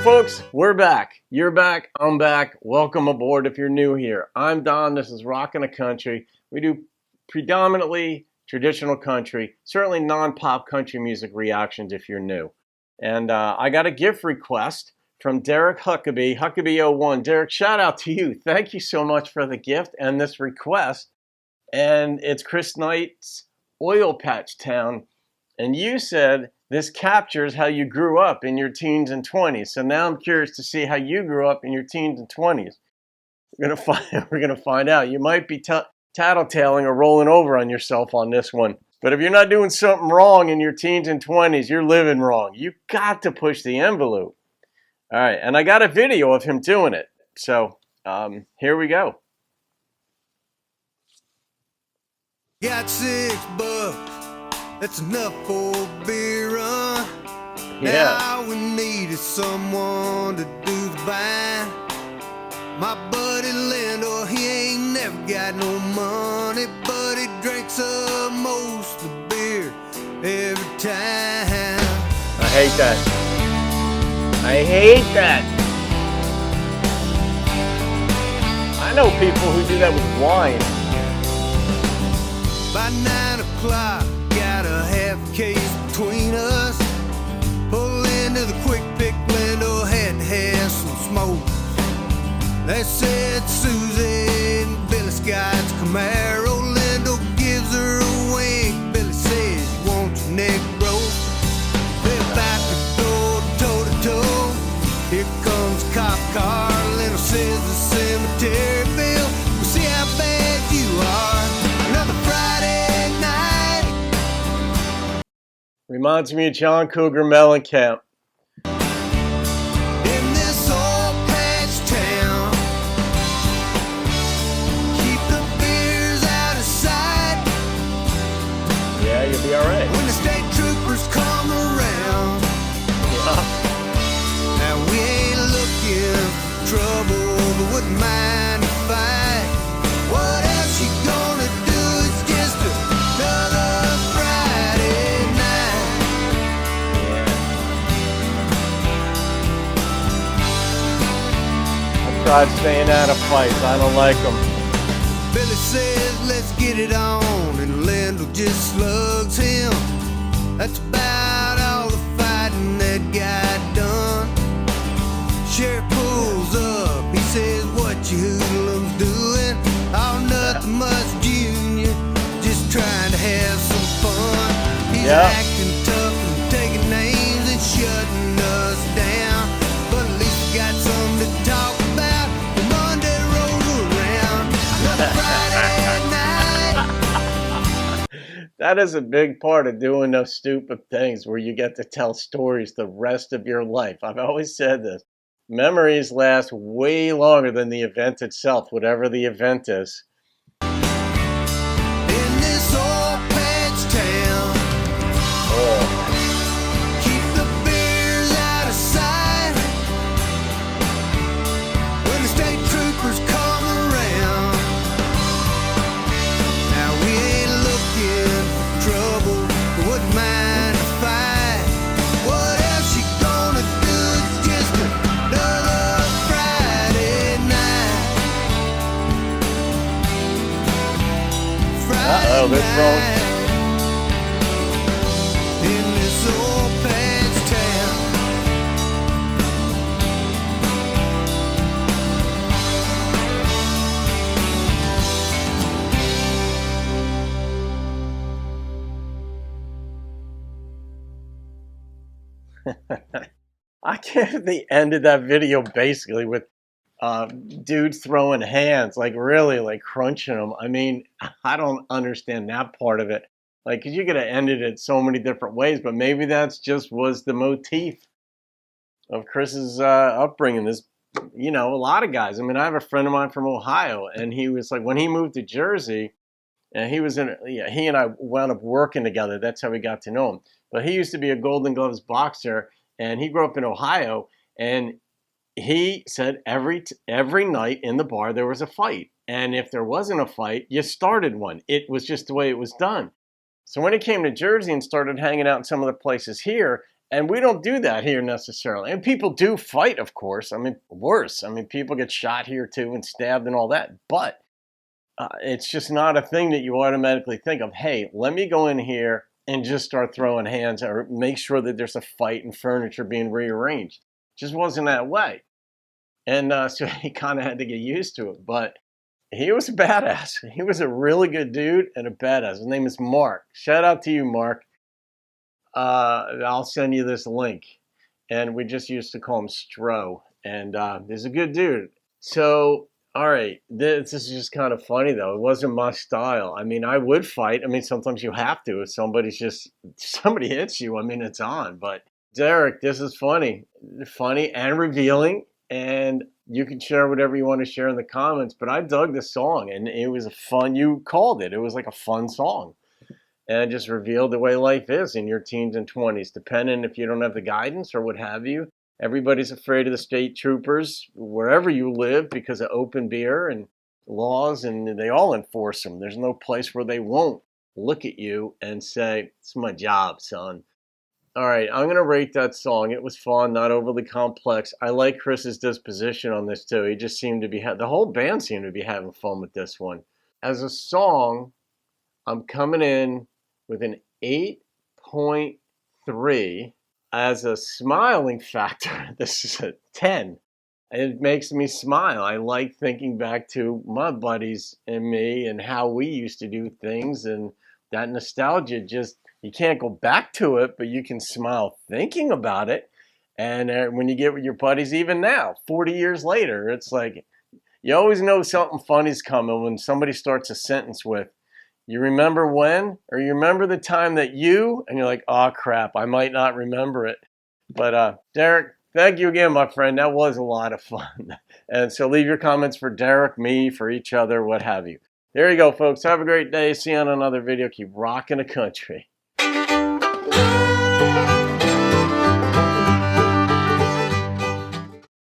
folks, we're back. You're back, I'm back. Welcome aboard if you're new here. I'm Don, this is Rockin' the Country. We do predominantly traditional country, certainly non-pop country music reactions if you're new. And I got a gift request from Derek Huckaby, Huckaby01. Derek, shout out to you. Thank you so much for the gift and this request. And it's Chris Knight's Oil Patch Town. And you said this captures how you grew up in your teens and 20s. So now I'm curious to see how you grew up in your teens and 20s. We're gonna find out. You might be tattletaling or rolling over on yourself on this one. But if you're not doing something wrong in your teens and 20s, you're living wrong. You got to push the envelope. All right, and I got a video of him doing it. So here we go. Got $6. That's enough for a beer run. Yeah. Now we need is someone to do the buying. My buddy Lando, he ain't never got no money, but he drinks up most of the beer every time. I hate that. I hate that. I know people who do that with wine. By 9 o'clock, got a half case between us. Pull into the quick pick window, had to have some smoke. They said Susie and Billy Scott's Camaro. Lindo gives her a wink. Billy says you want your neck broke. They're about to go toe to toe. Here comes a cop car. Lindo says the cemetery bill. We'll see how bad you are. Another Friday night. Reminds me of John Cougar Mellencamp. In this old patch town, keep the beers out of sight. Yeah, you'll be all right. When the state troopers come around, Yeah. now we ain't looking for trouble, but wouldn't mind a fight. What else you gonna do? It's just another Friday night. I tried staying out of fights. I don't like them. Billy says, let's get it on, and Lindell just slugs him. That's about all the fighting that got done. Sheriff pulls up, he says, what you hoodlums doing? Oh, nothing much, Junior, just trying to have some fun. He's Yeah. acting tough and taking names and shutting us down. But at least we got something to talk about when Monday rolls around. Another Friday night. That is a big part of doing those stupid things where you get to tell stories the rest of your life. I've always said this. Memories last way longer than the event itself, whatever the event is. In this old patch town, Oh, keep the beers out of sight. When the state troopers come around, now we ain't looking for trouble, but wouldn't mind a fight. What else you gonna do? It's just another Friday night. Uh-oh, this wrong. In this old patch town. I can't. They ended that video basically with dudes throwing hands, like really, like crunching them. I mean, I don't understand that part of it. Like, 'cause you could have ended it so many different ways, but maybe that's just was the motif of Chris's upbringing. This, you know, a lot of guys. I mean, I have a friend of mine from Ohio, and he was like, when he moved to Jersey, and he was in, yeah, he and I wound up working together. That's how we got to know him. But he used to be a Golden Gloves boxer, and he grew up in Ohio, and he said every night in the bar there was a fight, and if there wasn't a fight, you started one. It was just the way it was done. So when he came to Jersey and started hanging out in some of the places here, And we don't do that here necessarily. And people do fight, of course. I mean, worse. I mean, people get shot here too and stabbed and all that. But it's just not a thing that you automatically think of, hey, let me go in here and just start throwing hands or make sure that there's a fight and furniture being rearranged. It just wasn't that way. And so he kind of had to get used to it. But he was a badass. He was a really good dude and a badass. His name is Mark. Shout out to you, Mark. I'll send you this link. And we just used to call him Stro. And he's a good dude. So, all right, this is just kind of funny, though. It wasn't my style. I mean, I would fight. I mean, sometimes you have to. If somebody hits you, I mean, it's on. But Derek, this is funny and revealing. And you can share whatever you want to share in the comments. But I dug this song, and it was you called it. It was like a fun song. And it just revealed the way life is in your teens and 20s, depending if you don't have the guidance or what have you. Everybody's afraid of the state troopers wherever you live because of open beer and laws, and they all enforce them. There's no place where they won't look at you and say, it's my job, son. All right, I'm going to rate that song. It was fun, not overly complex. I like Chris's disposition on this, too. He just seemed to be, the whole band seemed to be having fun with this one. As a song, I'm coming in with an 8.3. As a smiling factor, this is a 10. It makes me smile. I like thinking back to my buddies and me and how we used to do things, and that nostalgia just, you can't go back to it, but you can smile thinking about it. And when you get with your buddies, even now, 40 years later, it's like, you always know something funny's coming when somebody starts a sentence with, you remember when? Or you remember the time that you? And you're like, oh, crap, I might not remember it. But Derek, thank you again, my friend. That was a lot of fun. And so leave your comments for Derek, me, for each other, what have you. There you go, folks. Have a great day. See you on another video. Keep rocking the country.